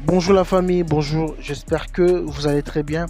Bonjour la famille, bonjour, j'espère que vous allez très bien.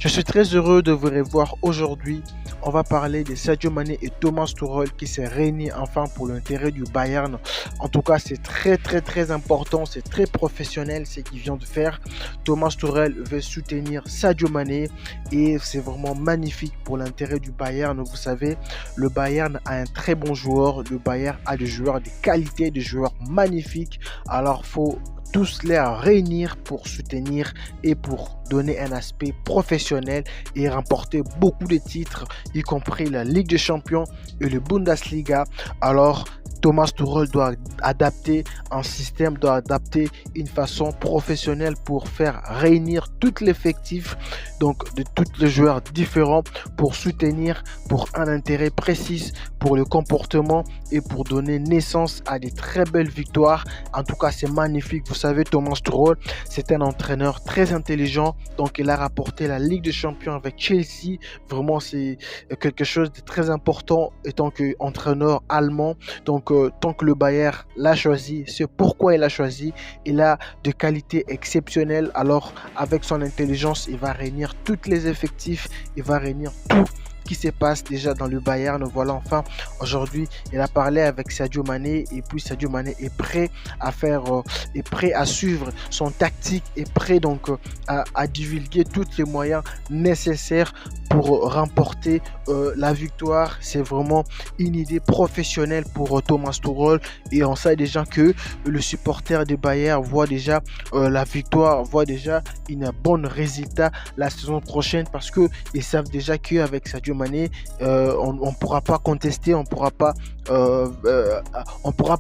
Je suis très heureux de vous revoir aujourd'hui. On va parler de Sadio Mané et Thomas Tuchel qui s'est réunis enfin pour l'intérêt du Bayern. En tout cas, c'est très important, c'est très professionnel ce qu'il vient de faire. Thomas Tuchel veut soutenir Sadio Mané et c'est vraiment magnifique pour l'intérêt du Bayern. Vous savez, le Bayern a un très bon joueur, le Bayern a des joueurs de qualité, des joueurs magnifiques. Alors, faut tous les réunir pour soutenir et pour donner un aspect professionnel et remporter beaucoup de titres, y compris la Ligue des Champions et le Bundesliga. Alors, Thomas Tuchel doit adapter un système, doit adapter une façon professionnelle pour faire réunir tout l'effectif, donc de tous les joueurs différents pour soutenir, pour un intérêt précis, pour le comportement et pour donner naissance à des très belles victoires. En tout cas, c'est magnifique. Vous savez, Thomas Tuchel, c'est un entraîneur très intelligent. Donc, il a rapporté la Ligue des Champions avec Chelsea. Vraiment, c'est quelque chose de très important étant qu'entraîneur allemand. Donc, tant que le Bayern l'a choisi, c'est pourquoi il l'a choisi. Il a de qualités exceptionnelles. Alors, avec son intelligence, il va réunir tous les effectifs. Il va réunir tout qui se passe déjà dans le Bayern. Voilà, enfin, aujourd'hui, il a parlé avec Sadio Mané et puis Sadio Mané est prêt à faire, est prêt à suivre son tactique, est prêt donc à divulguer tous les moyens nécessaires pour remporter la victoire. C'est vraiment une idée professionnelle pour Thomas Tuchel et on sait déjà que le supporter de Bayern voit déjà la victoire, voit déjà une bonne résultat la saison prochaine parce que ils savent déjà qu'avec Sadio Mané, on pourra pas contester, on pourra pas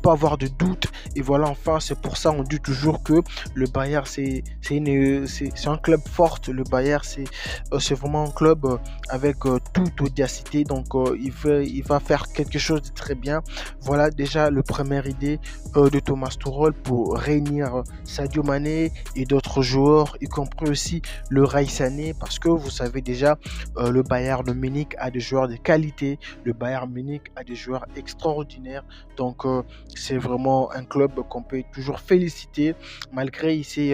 avoir de doute. Et voilà, enfin, c'est pour ça on dit toujours que le Bayern c'est un club fort. Le Bayern c'est vraiment un club avec toute audacité. Donc il va faire quelque chose de très bien. Voilà déjà le première idée de Thomas Tuchel pour réunir Sadio Mané et d'autres joueurs, y compris aussi le Rai Sané, parce que vous savez déjà le Bayern de Munich a des joueurs de qualité, le Bayern Munich a des joueurs extraordinaires. Donc c'est vraiment un club qu'on peut toujours féliciter malgré ici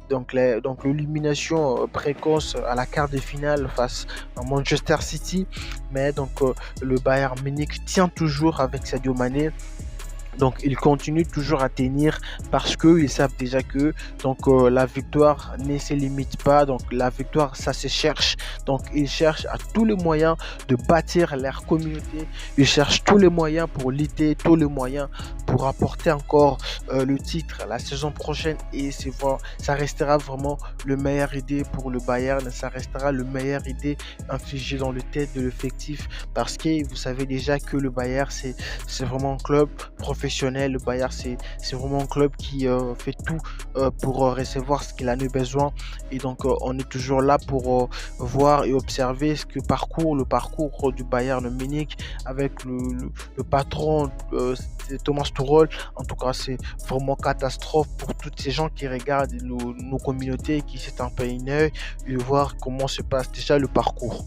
donc l'élimination précoce à la quart de finale face à Manchester City. Mais donc le Bayern Munich tient toujours avec Sadio Mané. Donc ils continuent toujours à tenir parce qu'ils savent déjà que donc la victoire ne se limite pas. Donc la victoire, ça se cherche. Donc ils cherchent à tous les moyens de bâtir leur communauté. Ils cherchent tous les moyens pour lutter, tous les moyens pour apporter encore le titre la saison prochaine. Et ça restera vraiment le meilleur idée pour le Bayern. Ça restera le meilleur idée infligé dans le tête de l'effectif parce que vous savez déjà que le Bayern c'est vraiment un club professionnel. Le Bayern, c'est vraiment un club qui fait tout pour recevoir ce qu'il a besoin. Et donc, on est toujours là pour voir et observer le parcours du Bayern Munich avec le patron Thomas Tuchel. En tout cas, c'est vraiment catastrophe pour toutes ces gens qui regardent nos communautés, qui s'est un peu une œil et voir comment se passe déjà le parcours.